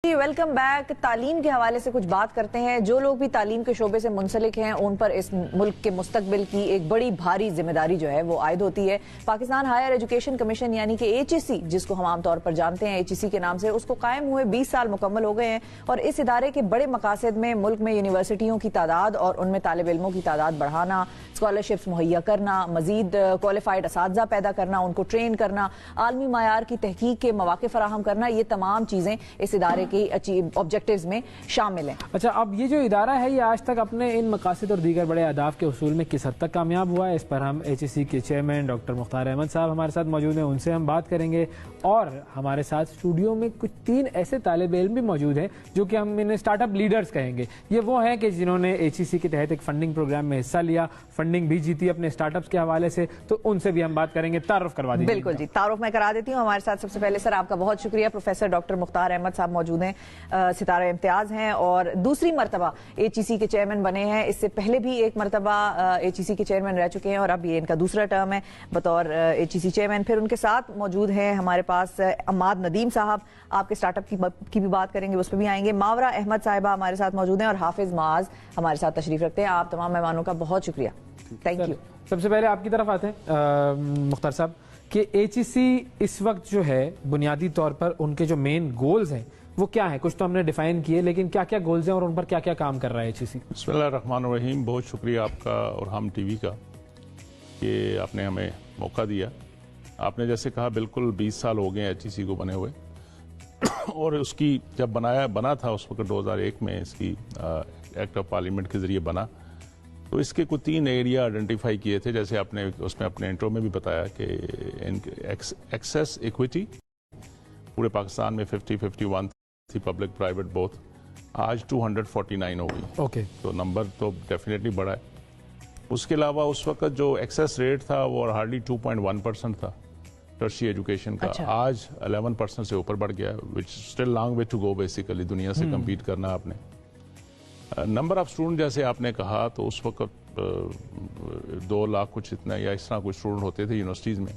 Welcome back. تعلیم کے حوالے سے کچھ بات کرتے ہیں. جو لوگ بھی تعلیم کے شعبے سے منسلک ہیں ان پر اس ملک کے مستقبل کی ایک بڑی بھاری ذمہ داری جو ہے وہ عائد ہوتی ہے. پاکستان ہائر ایجوکیشن کمیشن یعنی کہ HEC جس کو ہم عام طور پر جانتے ہیں HEC کے نام سے, اس کو قائم ہوئے 20 سال مکمل ہو گئے ہیں اور اس ادارے کے بڑے مقاصد میں ملک میں یونیورسٹیوں کی تعداد اور ان میں طالب علموں کی تعداد بڑھانا, اسکالرشپس مہیا کرنا, مزید کوالیفائڈ اساتذہ پیدا کرنا, ان کو ٹرین کرنا, عالمی معیار کی تحقیق کے مواقع فراہم کرنا, یہ تمام چیزیں اس ادارے کی آبجیکٹیوز میں شامل ہیں. اچھا, اب یہ جو ادارہ ہے یہ آج تک اپنے ان مقاصد اور دیگر بڑے اہداف کے حصول میں کس حد تک کامیاب ہوا ہے, اس پر ہم HEC کے چیئرمین ڈاکٹر مختار احمد صاحب ہمارے ساتھ موجود ہیں, ان سے ہم بات کریں گے. اور ہمارے ساتھ اسٹوڈیو میں کچھ 3 ایسے طالب علم بھی موجود ہیں جو کہ ہم انہیں اسٹارٹ اپ لیڈرز کہیں گے. یہ وہ ہیں کہ جنہوں نے HEC کے تحت ایک فنڈنگ پروگرام میں حصہ لیا, فنڈنگ بھی جیتی اپنے اسٹارٹ اپس کے حوالے سے, تو ان سے بھی ہم بات کریں گے. تعارف کروا دیجیے. بالکل جی, تعارف میں کرا دیتی ہوں. ہمارے ساتھ سب سے پہلے سر آپ کا بہت شکریہ, پروفیسر ڈاکٹر مختار احمد صاحب موجود ہیں, ستارہ امتیاز ہیں اور دوسری مرتبہ HEC کے چیئرمین بنے ہیں. اس سے پہلے بھی ایک مرتبہ HEC کے چیئرمین رہ چکے ہیں اور اب یہ ان کا دوسرا ٹرم ہے بطور HEC چیئرمین. پھر ان کے ساتھ موجود ہیں ہمارے پاس عماد ندیم صاحب, آپ کے اسٹارٹ اپ کی بھی بات کریں گے, اس پہ بھی آئیں گے. ماورا احمد صاحبہ ہمارے ساتھ موجود ہیں اور حافظ معاذ ہمارے ساتھ تشریف رکھتے ہیں. آپ تمام مہمانوں کا بہت شکریہ, تھینک یو. سب سے پہلے آپ کی طرف آتے ہیں مختار صاحب کہ HEC اس وقت جو ہے بنیادی طور پر ان کے جو مین گولز ہیں وہ کیا ہیں؟ کچھ تو ہم نے ڈیفائن کیے, لیکن کیا کیا گولز ہیں اور ان پر کیا کیا کام کر رہا ہے HEC؟ بسم اللہ الرحمن الرحیم. بہت شکریہ آپ کا اور ہم ٹی وی کا کہ آپ نے ہمیں موقع دیا. آپ نے جیسے کہا بالکل 20 سال ہو گئے HEC کو بنے ہوئے, اور اس کی جب بنا تھا اس وقت 2001 میں اس کی ایکٹ آف پارلیمنٹ کے ذریعے بنا, تو اس کے کچھ 3 ایریا آئیڈینٹیفائی کیے تھے, جیسے آپ نے اس میں اپنے انٹرو میں بھی بتایا کہ ایکسیس ایکویٹی پورے پاکستان میں 51 تھی, پبلک پرائیویٹ بوتھ, آج 249 ہو گئی. اوکے, تو نمبر تو ڈیفینیٹلی بڑا ہے. اس کے علاوہ اس وقت جو ایکسیس ریٹ تھا وہ ہارڈلی 2.1% تھا ٹرشری ایجوکیشن کا, آج 11% سے اوپر بڑھ گیا, which still long way to go basically دنیا سے کمپیٹ کرنا آپ نے. نمبر آف اسٹوڈنٹ جیسے آپ نے کہا تو اس وقت 2 لاکھ کچھ اتنا یا اس طرح کچھ اسٹوڈنٹ ہوتے تھے یونیورسٹیز میں.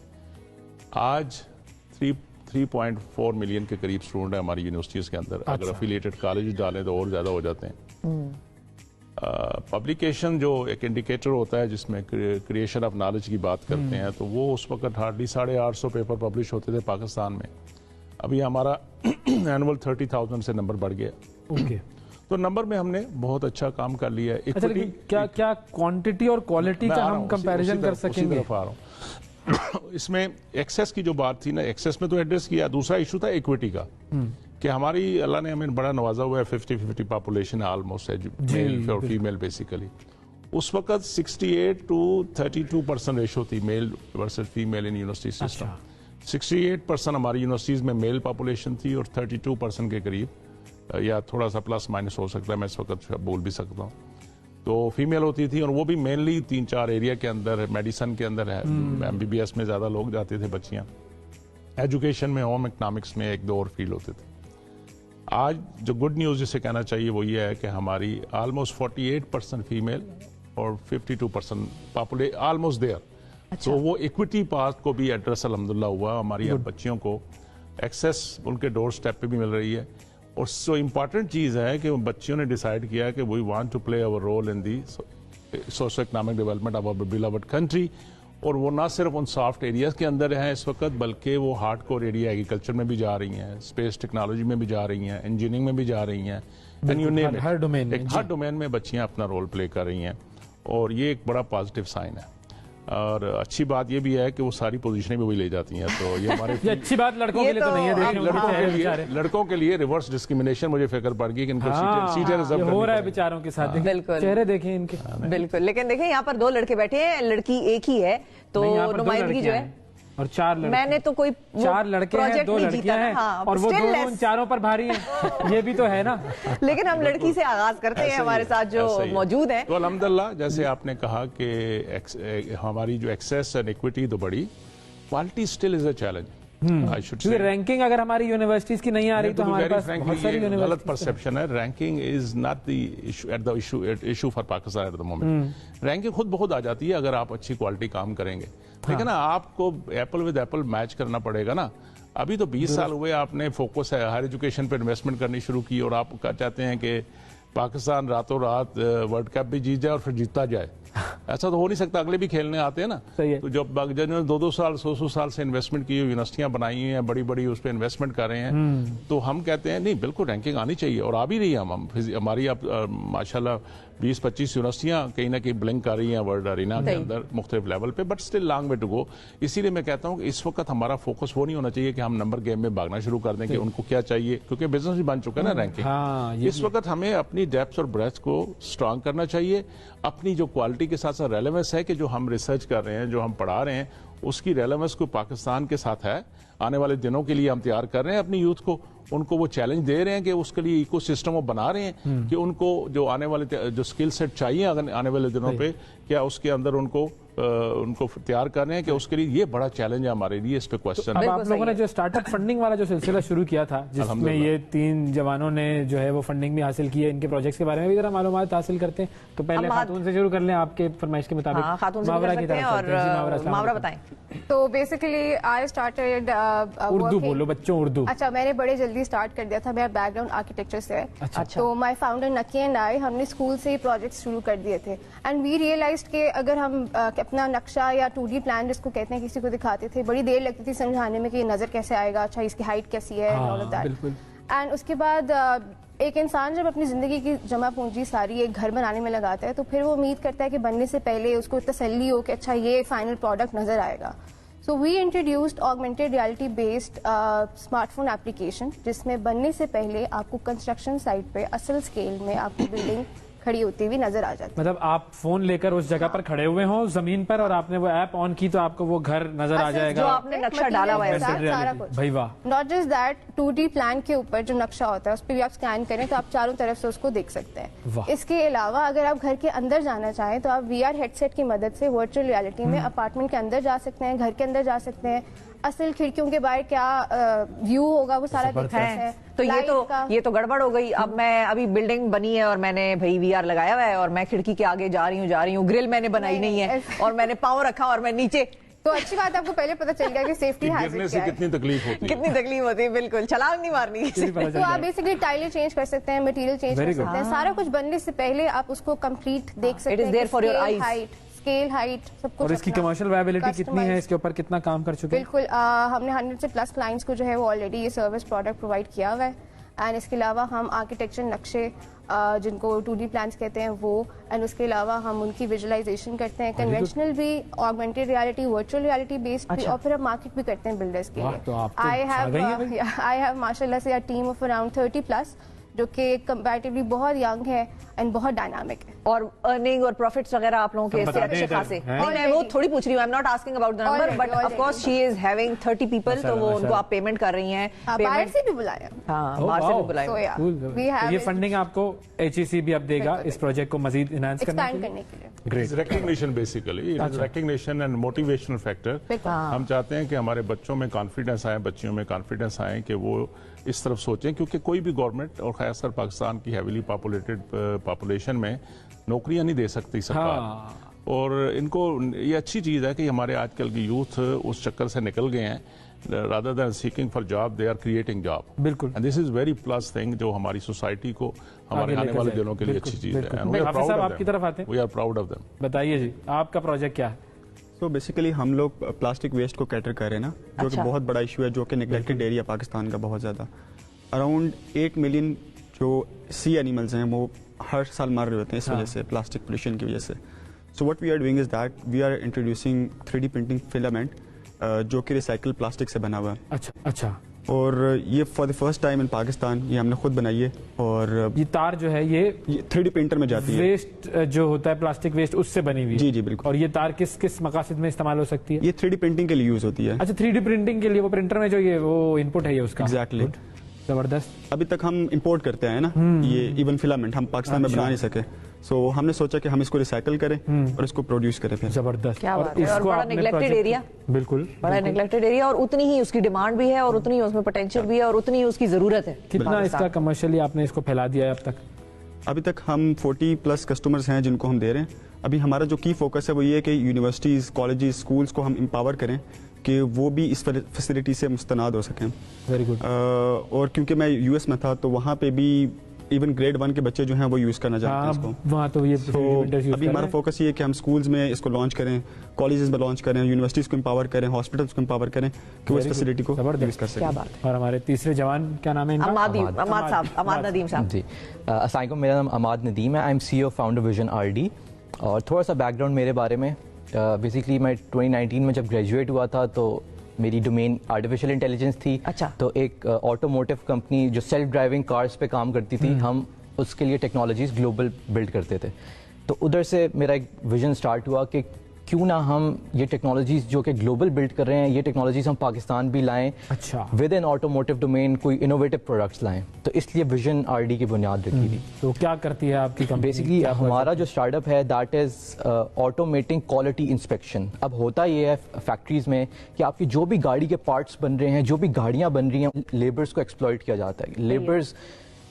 آج 3.4 ملین کے قریب اسٹوڈنٹ ہیں ہماری یونیورسٹیز کے اندر. اگر افیلیٹڈ کالج ڈالیں تو اور زیادہ ہو جاتے ہیں. پبلیکیشن جو ایک انڈیکیٹر ہوتا ہے جس میں کریشن آف نالج کی بات کرتے ہیں, تو وہ اس وقت ہارڈلی 850 پیپر پبلش ہوتے تھے پاکستان میں. ابھی ہمارا اینول 30,000 سے نمبر بڑھ گیا. اوکے, تو نمبر میں ہم نے بہت اچھا کام کر لیا ہے. کیا کوانٹٹی اور کوالٹی کا ہم کمپیریزن کر سکیں گے؟ اس میں ایکسیس کی جو بات تھی نا, ایکسیس میں تو ایڈریس کیا. دوسرا ایشو تھا ایکویٹی کا, کہ ہماری اللہ نے ہمیں بڑا نوازا ہوا ہے, 50-50 پاپولیشن ہے آلموسٹ, میل اور فیمیل بیسیکلی. اس وقت 68 to 32% ریشو تھی male versus female in university system. 68% ہماری یونیورسٹیز میں میل پاپولیشن تھی اور 32% کے قریب, یا تھوڑا سا پلس مائنس ہو سکتا ہے, میں اس وقت بول بھی سکتا ہوں, تو فیمیل ہوتی تھی. اور وہ بھی مینلی 3-4 ایریا کے اندر, میڈیسن کے اندر ہے, MBBS میں زیادہ لوگ جاتے تھے بچیاں, ایجوکیشن میں, ہوم اکنامکس میں 1-2 اور فیلڈ ہوتے تھے. آج جو گڈ نیوز جسے کہنا چاہیے وہ یہ ہے کہ ہماری آلموسٹ 48% فیمیل اور 52% آلموسٹ دیئر. تو وہ ایکویٹی پارٹ کو بھی ایڈریس الحمدللہ ہوا. ہماری بچیوں کو ایکسیس ان کے ڈور سٹیپ پہ بھی مل رہی ہے. اور سو امپارٹنٹ چیز ہے کہ بچیوں نے ڈیسائیڈ کیا کہ we want to play our role in the socio economic development of our beloved country. اور وہ نہ صرف ان سافٹ ایریاز کے اندر ہیں اس وقت, بلکہ وہ ہارڈ کور ایریا ایگریکلچر میں بھی جا رہی ہیں, اسپیس ٹیکنالوجی میں بھی جا رہی ہیں, انجینئرنگ میں بھی جا رہی ہیں, ہر ڈومین میں بچیاں اپنا رول پلے کر رہی ہیں. اور یہ ایک بڑا پازیٹیو سائن ہے. اور اچھی بات یہ بھی ہے کہ وہ ساری پوزیشنیں بھی وہی لے جاتی ہیں. تو یہ ہمارے اچھی بات لڑکوں کے لیے تو نہیں ہے, لڑکوں کے لیے ریورس ڈسکریمنیشن مجھے فکر پڑ گئی کہ ان کو سیٹیں ریزرو ہو رہا ہے بیچاروں کے ساتھ. بالکل, چہرے دیکھیں ان کے. بالکل, لیکن دیکھیں یہاں پر 2 لڑکے بیٹھے ہیں, لڑکی ایک ہی ہے, تو نمائندگی جو ہے اور 4 لڑکے, میں نے تو کوئی 4 لڑکے ہیں 2 لڑکیاں ہیں, اور وہ دونوں ان چاروں پر بھاری ہیں, یہ بھی تو ہے نا. لیکن ہم لڑکی سے آغاز کرتے ہیں, ہمارے ساتھ جو موجود ہیں. تو الحمدللہ جیسے آپ نے کہا کہ ہماری جو ایکسیس اینڈ ایکویٹی تو بڑی, quality still is a challenge. Ranking اگر ہماری یونیورسٹیز کی نہیں آ رہی تو ہمارے پاس بہت ساری غلط پرسپشن ہے. Ranking is not the issue for Pakistan at the moment. Ranking خود بخود آ جاتی ہے اگر آپ اچھی کوالٹی کام کریں گے. لیکن نا آپ کو ایپل ود ایپل میچ کرنا پڑے گا نا. ابھی تو 20 سال ہوئے آپ نے فوکس ہے ہائر ایجوکیشن پہ انویسٹمنٹ کرنی شروع کی, اور آپ چاہتے ہیں کہ پاکستان راتوں رات ورلڈ کپ بھی جیت جائے اور پھر جیتتا جائے. ایسا تو ہو نہیں سکتا, اگلے بھی کھیلنے آتے ہیں نا. تو جب جنہوں نے 2-2 سال 100 سال سے انویسٹمنٹ کی, یونیورسٹیاں بنائی ہیں بڑی بڑی, اس پہ انویسٹمنٹ کر رہے ہیں, تو ہم کہتے ہیں نہیں بالکل رینکنگ آنی چاہیے, اور آ بھی رہی ہے. ہماری اب ماشاءاللہ 20-25 یونیورسٹیاں کہیں نہ کہیں بلنک کر رہی ہیں ورلڈ ارینا کے اندر مختلف لیول پہ, but still long way to go. اسی لیے میں کہتا ہوں کہ اس وقت ہمارا فوکس وہ نہیں ہونا چاہیے کہ ہم نمبر گیم میں بھاگنا شروع کر دیں کہ ان کو کیا چاہیے, کیونکہ بزنس بھی بن چکا ہے نا رینکنگ. اس وقت ہمیں اپنی ڈیپتھ اور بریتھ کو اسٹرانگ کرنا چاہیے. اپنی جو کوالٹی کے ساتھ ساتھ ریلیونس ہے کہ جو ہم ریسرچ کر رہے ہیں, جو ہم پڑھا رہے ہیں, اس کی ریلیونس کو پاکستان کے ساتھ ہے. آنے والے دنوں کے لیے ہم تیار کر رہے ہیں اپنی یوتھ کو, ان کو وہ چیلنج دے رہے ہیں کہ اس کے لیے ایکو سسٹم وہ بنا رہے ہیں کہ ان کو جو آنے والے جو اسکل سیٹ چاہیے آنے والے دنوں پہ, کیا اس کے اندر ان کو تیار کر رہے ہیں کہ اس کے لیے یہ بڑا چیلنج ہے ہمارے لیے. اس پہ کوشچن اب آپ لوگوں نے جو اسٹارٹ اپ فنڈنگ والا جو سلسلہ شروع کیا تھا, جس میں یہ 3 جوانوں نے جو ہے وہ فنڈنگ بھی حاصل کی ہے, ان کے پروجیکٹس کے بارے میں بھی ذرا معلومات حاصل کرتے ہیں. تو پہلے خاتون سے شروع کر لیں آپ کے فرمائش کے مطابق. خاتون سے شروع کرتے ہیں اور ماورا بتائیں. تو بیسیکلی آئی اسٹارٹڈ اردو بولو بچوں, اردو. اچھا, میں نے بڑے جلدی اسٹارٹ کر دیا تھا, میرا بیک گراؤنڈ آرکیٹیکچر سے ہے. تو مائی فاؤنڈر نکی اینڈ آئی, ہم نے اسکول سے ہی پروجیکٹس شروع کر دیے تھے, اینڈ وی ریئلائزڈ کہ اگر ہم اپنا نقشہ یا 2D پلان جس کو کہتے ہیں کسی کو دکھاتے تھے, بڑی دیر لگتی تھی سمجھانے میں کہ یہ نظر کیسے آئے گا, اچھا اس کی ہائٹ کیسی ہے, اینڈ اس کے بعد ایک انسان جب اپنی زندگی کی جمع پونجی ساری ایک گھر بنانے میں لگاتا ہے, تو پھر وہ امید کرتا ہے کہ بننے سے پہلے اس کو تسلی ہو کہ اچھا یہ فائنل پروڈکٹ نظر آئے گا. So we introduced augmented reality based smartphone application, جس میں بننے سے پہلے آپ کو کنسٹرکشن سائٹ پہ اصل اسکیل میں آپ کی بلڈنگ کھڑی ہوتی ہوئی نظر آ جاتی. مطلب آپ فون لے کر اس جگہ پر کھڑے ہوئے ہوں زمین پر, اور آپ نے وہ ایپ آن کی تو آپ کو وہ گھر نظر آ جائے گا, جو آپ نے نقشہ ڈالا ہوا ہے سارا کچھ. بھائی واہ. Not just that, 2D plan کے اوپر جو نقشہ ہوتا ہے اس پہ بھی آپ اسکین کریں تو آپ چاروں طرف سے اس کو دیکھ سکتے ہیں. اس کے علاوہ اگر آپ گھر کے اندر جانا چاہیں تو آپ VR ہیڈ سیٹ کی مدد سے ورچوئل ریالٹی میں اپارٹمنٹ کے اندر جا سکتے ہیں, گھر کے اندر جا سکتے ہیں, اصل کھڑکیوں کے باہر کیا ویو ہوگا وہ سارا دیکھ سکتے ہیں. تو یہ تو گڑبڑ ہو گئی. اب میں ابھی بلڈنگ بنی ہے اور میں نے بھائی VR لگایا ہوا ہے اور میں کھڑکی کے آگے جا رہی ہوں, گرل میں نے بنائی نہیں ہے اور میں نے پاؤں رکھا اور میں نیچے, تو اچھی بات آپ کو پہلے پتہ چل گیا کہ سیفٹی گرنے سے کتنی تکلیف ہوتی ہے. بالکل چھلانگ نہیں مارنی. تو آپ بیسکلی ٹائلیں چینج کر سکتے ہیں, مٹیریل چینج کر سکتے ہیں, سارا کچھ بننے سے پہلے آپ اس کو کمپلیٹ دیکھ سکتے ہیں. اسکیل ہائٹ سب کچھ. اور اس کی کمرشل ویبلٹی کتنی ہے, اس کے اوپر کتنا کام کر چکے ہیں؟ بالکل, ہم نے 100 سے پلس کلائنٹس کو جو ہے وہ آلریڈی یہ سروس پروڈکٹ پرووائڈ کیا ہوا ہے. اینڈ اس کے علاوہ ہم آرکیٹیکچر نقشے جن کو 2D پلانس کہتے ہیں وہ, اینڈ اس کے علاوہ ہم ان کی ویژولائزیشن کرتے ہیں, کنونشنل بھی, augmented reality, virtual reality based بھی, اور پھر ہم مارکیٹ بھی کرتے ہیں بلڈرس کے لیے. آئی ہیو ماشاء اللہ سے ٹیم آف اراؤنڈ 30+, جو کہ کمپیریٹیولی بہت ینگ ہے اینڈ بہت ڈائنامک ہے. اور ارننگ اور پروفٹس وغیرہ آپ لوگوں کے اچھے خاصے. میں وہ تھوڑی پوچھ رہی ہوں, I'm not asking about the number, but of course she is having 30 people, تو وہ ان کو آپ پیمنٹ کر رہی ہیں. باہر سے بھی بلایا, ہاں باہر سے بھی بلایا. یہ فنڈنگ آپ کو HEC بھی اب دے گا اس پروجیکٹ کو مزید انہانس کرنے کے لیے. Recognition basically recognition and motivational factor. ہم چاہتے ہیں کہ ہمارے بچوں میں کانفیڈنس آئے, بچیوں میں کانفیڈنس آئے کہ وہ اس طرف سوچیں, کیونکہ کوئی بھی گورنمنٹ اور خاص کر پاکستان کی ہیویلی پاپولیشن میں نوکریاں نہیں دے سکتی سرکار. اور ان کو یہ اچھی چیز ہے کہ ہمارے آج کل کی یوتھ اس چکر سے نکل گئے ہیں, rather than seeking for job they are creating job. بالکل, and this is very plus thing جو ہماری سوسائٹی کو ہمارے آنے والے دنوں کے لیے اچھی چیز ہے. حافظ صاحب آپ کی طرف آتے ہیں, we are proud of them. بتائیے جی آپ کا پروجیکٹ کیا ہے؟ تو بیسیکلی ہم لوگ پلاسٹک ویسٹ کو کیٹر کر رہے ہیں نا, جو کہ بہت بڑا ایشو ہے, جو کہ نیگلیکٹڈ ایریا پاکستان کا بہت زیادہ. اراؤنڈ 8 ملین جو سی اینیملز ہیں وہ ہر سال مر رہے ہوتے ہیں اس وجہ سے, پلاسٹک پولیوشن کی وجہ سے. So what we are doing is that we are introducing 3D printing filament جو کہ ریسائیکل پلاسٹک سے بنا ہوا ہے. اچھا. اور یہ فار دی فرسٹ ٹائم ان پاکستان یہ ہم نے خود بنائی ہے. اور یہ تار جو ہے یہ 3D پرنٹر میں جاتی ہے, ویسٹ جو ہوتا ہے پلاسٹک ویسٹ اس سے بنی ہوئی. جی جی بالکل. اور یہ تار کس مقاصد میں استعمال ہو سکتی ہے؟ یہ 3D پرنٹنگ کے لیے یوز ہوتی ہے. اچھا 3D پرنٹنگ کے لیے, وہ پرنٹر میں جو یہ وہ انپٹ ہے یہ اس کا. ایگزیکٹلی, زبردست. ابھی تک ہم امپورٹ کرتے ہیں نا یہ ایون فلامنٹ, ہم پاکستان میں بنا نہیں سکے. سو ہم نے سوچا کہ ہم اس کو ریسائیکل کریں اور اس کو پروڈیوس کریں. زبردست. اور بڑا نیگلیکٹڈ ایریا, بالکل بڑا نیگلیکٹڈ ایریا, اور اتنی ہی اس کی ڈیمانڈ بھی ہے اور اتنی ہی اس میں پوٹینشیل بھی ہے اور اتنی ہی اس کی ضرورت ہے. کتنا اس کا کمرشلی آپ نے اس کو پھیلا دیا ہے اب تک؟ ابھی تک ہم 40+ کسٹمرز ہیں جن کو ہم دے رہے ہیں. ابھی ہمارا جو کی فوکس ہے وہ یہ ہے کہ یونیورسٹیز, کالجز, اسکولز کو ہم امپاور کریں کہ وہ بھی اس فیسلٹی سے مستناد ہو سکیں. Very good. اور کیونکہ میں یو ایس میں تھا تو وہاں پہ بھی ایون گریڈ 1 کے بچے جو ہیں وہ یوز کرنا چاہتے ہیں اس کو. وہاں تو یہ ابھی ہمارا فوکس یہ ہے کہ ہم اسکولز میں اس کو لانچ کریں, کالجز میں لانچ کریں, یونیورسٹیز کو امپاور کریں, ہاسپٹلس کو امپاور کریں کہ وہ اس فیسلٹی کو یوز کر سکیں. اور ہمارے تیسرے جوان کیا نام ہے ان کا؟ اماد ندیم صاحب. جی السلام علیکم, میرا نام اماد ندیم ہے. I'm CEO founder vision RD. اور تھوڑا سا بیک گراؤنڈ میرے بارے میں, بیسکلی میں 2019 میں جب گریجویٹ ہوا تھا تو میری ڈومین آرٹیفیشیل انٹیلیجنس تھی. تو ایک آٹوموٹیو کمپنی جو سیلف ڈرائیونگ کارز پہ کام کرتی تھی, ہم اس کے لیے ٹیکنالوجیز گلوبل بلڈ کرتے تھے. تو ادھر سے میرا ایک ویژن سٹارٹ ہوا کہ کیوں نہ ہم یہ ٹیکنالوجیز جو کہ گلوبل بلڈ کر رہے ہیں, یہ ٹیکنالوجیز ہم پاکستان بھی لائیں, ود ان آٹوموٹیو ڈومین کوئی انوویٹو پروڈکٹس لائیں. تو اس لیے ویژن RD کی بنیاد رکھی تھی. تو کیا کرتی ہے آپ کی کمپنی؟ بیسکلی ہمارا جو اسٹارٹ اپ ہے دیٹ از آٹومیٹنگ کوالٹی انسپیکشن. اب ہوتا یہ ہے فیکٹریز میں کہ آپ کی جو بھی گاڑی کے پارٹس بن رہے ہیں, جو بھی گاڑیاں بن رہی ہیں, لیبرز کو ایکسپلائٹ کیا جاتا ہے. لیبرز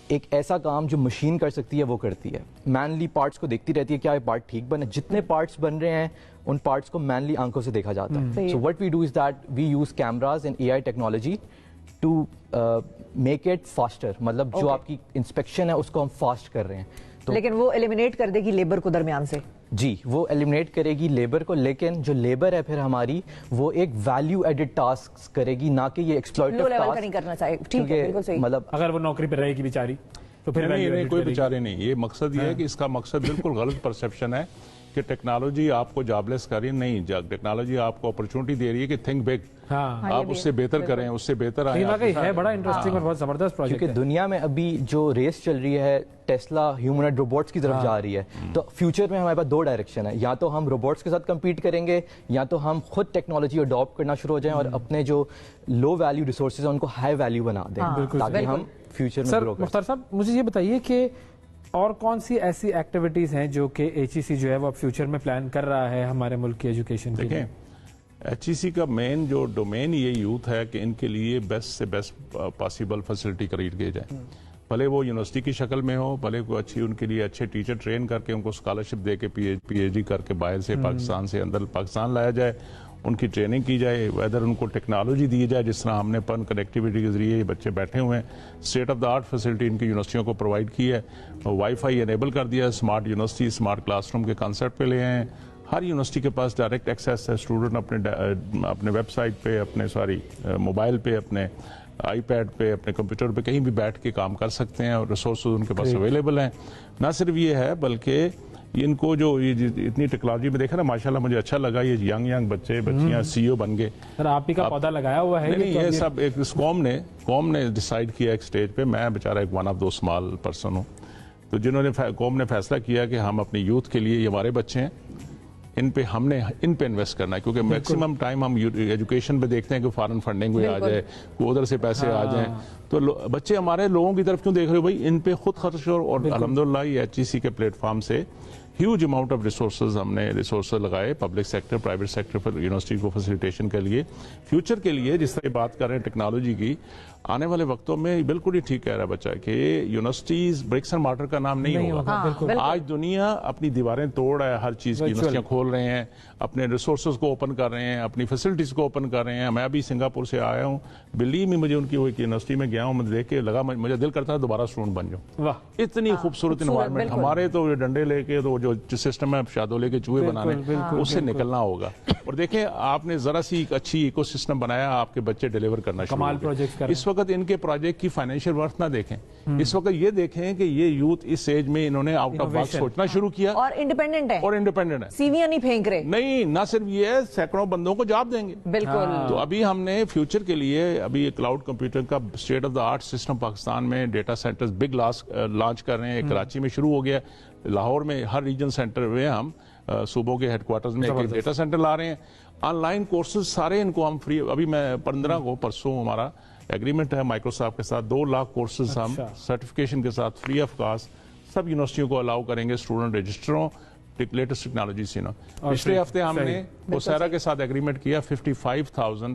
ایک ایسا کام جو مشین کر سکتی ہے وہ کرتی ہے. مینلی پارٹس کو دیکھتی رہتی ہے کیا یہ پارٹ ٹھیک بنے. جتنے پارٹس بن رہے ہیں ان پارٹس کو مینلی آنکھوں سے دیکھا جاتا ہے. So what we do is that we use cameras and AI technology to make it faster. مطلب جو آپ کی انسپیکشن ہے اس کو ہم فاسٹ کر رہے ہیں. لیکن وہ ایلیمینیٹ کر دے گی لیبر کو درمیان سے. جی وہ ایلیمنیٹ کرے گی لیبر کو, لیکن جو لیبر ہے پھر ہماری وہ ایک ویلیو ایڈڈ ٹاسک کرے گی, نہ کہ یہ ایکسپلائٹیو ٹاسک نہیں کرنا چاہیے. ٹھیک ہے, بالکل صحیح. مطلب اگر وہ نوکری پہ رہے گی بیچاری تو پھر نہیں, کوئی بیچارے نہیں. یہ مقصد یہ ہے کہ اس کا مقصد بالکل غلط پرسیپشن ہے کہ ٹیکنالوجی آپ کو جاب لیس کر رہی ہے. نہیں, ٹیکنالوجی آپ کو اپرچونٹی دے رہی ہے کہ تھنک بگ, آپ اس سے بہتر کریں, اس سے بہتر آئیں. ہے بڑا انٹرسٹنگ اور بہت زبردست پروجیکٹ. کیونکہ دنیا میں ابھی جو ریس چل رہی ہے ٹیسلا ہیومنائڈ روبوٹس کی طرف جا رہی ہے. تو فیوچر میں ہمارے پاس 2 ڈائریکشن ہے, یا تو ہم روبوٹس کے ساتھ کمپیٹ کریں گے, یا تو ہم خود ٹیکنالوجی اڈاپٹ کرنا شروع ہو جائیں اور اپنے جو لو ویلیو ریسورسز ہیں ان کو ہائی ویلیو بنا دیں, تاکہ ہم فیوچر میں گرو کریں. مختار صاحب مجھے یہ بتائیے کہ اور کون سی ایسی ایکٹیویٹیز ہیں جو کہ HEC جو ہے وہ اب فیوچر میں پلان کر رہا ہے ہمارے ملک کی ایجوکیشن کے لیے؟ HEC کا مین جو ڈومین یہ یوتھ ہے کہ ان کے لیے بیسٹ سے بیسٹ پاسبل فیسلٹی کریٹ کی جائے. بھلے وہ یونیورسٹی کی شکل میں ہو, بھلے کوئی اچھی ان کے لیے اچھے ٹیچر ٹرین کر کے ان کو اسکالرشپ دے کے PhD کر کے باہر سے پاکستان سے اندر پاکستان لایا جائے, ان کی ٹریننگ کی جائے, ویدر ان کو ٹیکنالوجی دی جائے. جس طرح ہم نے پن کنیکٹیوٹی کے ذریعے یہ بچے بیٹھے ہوئے ہیں, state of the art facility in کی یونیورسٹیوں کو پرووائڈ کی ہے, وائی فائی انیبل کر دیا ہے, smart university smart class room کے کانسیپٹ پہ لے ہیں. ہر یونیورسٹی کے پاس ڈائریکٹ ایکسیس ہے. اسٹوڈنٹ اپنے ویب سائٹ پہ, اپنے موبائل پہ, اپنے آئی پیڈ پہ, اپنے کمپیوٹر پہ کہیں بھی بیٹھ کے کام کر سکتے ہیں, اور ریسورسز ان کے پاس اویلیبل ہیں. نہ صرف یہ ہے بلکہ ان کو جو اتنی ٹیکنالوجی میں دیکھا نا, ماشاءاللہ مجھے اچھا لگا, یہ ینگ بچے بچیاں CEO بن گئے. سر آپ ہی کا پودا لگایا ہوا ہے. نہیں, یہ سب ایک قوم نے ڈیسائیڈ کیا ایک سٹیج پہ. میں بیچارہ ایک one of the small person ہوں. تو جنہوں نے قوم نے فیصلہ کیا کہ ہم اپنے یوتھ کے لیے, یہ ہمارے بچے ہیں, ہم نے ان پہ انویسٹ کرنا ہے. کیونکہ میکسیمم ٹائم ہم ایجوکیشن پہ دیکھتے ہیں کہ فارن فنڈنگ کوئی آ جائے, کوئی ادھر سے پیسے آ جائیں. تو بچے ہمارے لوگوں کی طرف کیوں دیکھ رہے ہو بھائی, ان پہ خود خرچ. اور الحمدللہ یہ HEC کے پلیٹ فارم سے ہیوج اماؤنٹ آف ریسورسز ہم نے لگائے پبلک سیکٹر پرائیویٹ سیکٹر پر یونیورسٹی کو فیسیلیٹیشن کے لیے. فیوچر کے لیے جس طرح بات کر رہے ہیں ٹیکنالوجی کی, آنے والے وقتوں میں بالکل ہی ٹھیک کہہ رہا ہے بچہ کہ یونیورسٹیز برکس اینڈ مارٹر کا نام نہیں ہوگا. آج دنیا اپنی دیواریں توڑ رہا ہے, ہر چیز کی یونیورسٹیاں کھول رہے ہیں, اپنے ریسورسز کو اوپن کر رہے ہیں, اپنی فیسلٹیز کو اوپن کر رہے ہیں. میں ابھی سنگاپور سے آیا ہوں, بلیو می, مجھے ان کی وہ یونیورسٹی میں گیا ہوں, مجھے دیکھ کے لگا مجھے دل کرتا ہے دوبارہ اسٹوڈنٹ بن جاؤں. اتنی خوبصورت انوائرمنٹ. ہمارے تو ڈنڈے لے کے تو جو سسٹم ہے شادو لے کے چوہے بنانے, اس سے نکلنا ہوگا. اور دیکھیں آپ نے ذرا سی ایک اچھی ایکو سسٹم بنایا, آپ کے بچے ڈیلیور کرنا شروع ہو گئے. اس وقت ان کے پروجیکٹ کی فائنینشیل ورتھ نہ دیکھیں, اس وقت یہ دیکھیں کہ یہ یوتھ اس ایج میں انہوں نے آؤٹ آف باکس سوچنا شروع کیا اور انڈیپینڈنٹ ہے. سیویاں نہیں پھینک رہے. نہیں, نہ صرف یہ سینکڑوں بندوں کو جاب دیں گے. بالکل. تو ابھی ہم نے فیوچر کے لیے ابھی کلاؤڈ کمپیوٹر کا state of the art system Pakistan میں ڈیٹا سینٹرز بگ لانچ کر رہے ہیں. کراچی میں شروع ہو گیا, لاہور میں ہر ریجن سینٹر میں ہم صوبوں کے ہیڈ کوارٹرز میں ایک ڈیٹا سینٹر لا رہے ہیں. آن لائن کورسز سارے ان کو ہم فری, ابھی میں 15 کو پرسوں ہمارا ایگریمنٹ ہے مائکروسافٹ کے ساتھ, 2 لاکھ کورسز ہم سرٹیفکیشن کے ساتھ فری آف کاسٹ سب یونیورسٹیوں کو الاؤ کریں گے. اسٹوڈنٹ رجسٹروں لیٹسٹ ٹیکنالوجی سے. پچھلے ہفتے ہم نے کوسیرا کے ساتھ ایگریمنٹ کیا, 55,000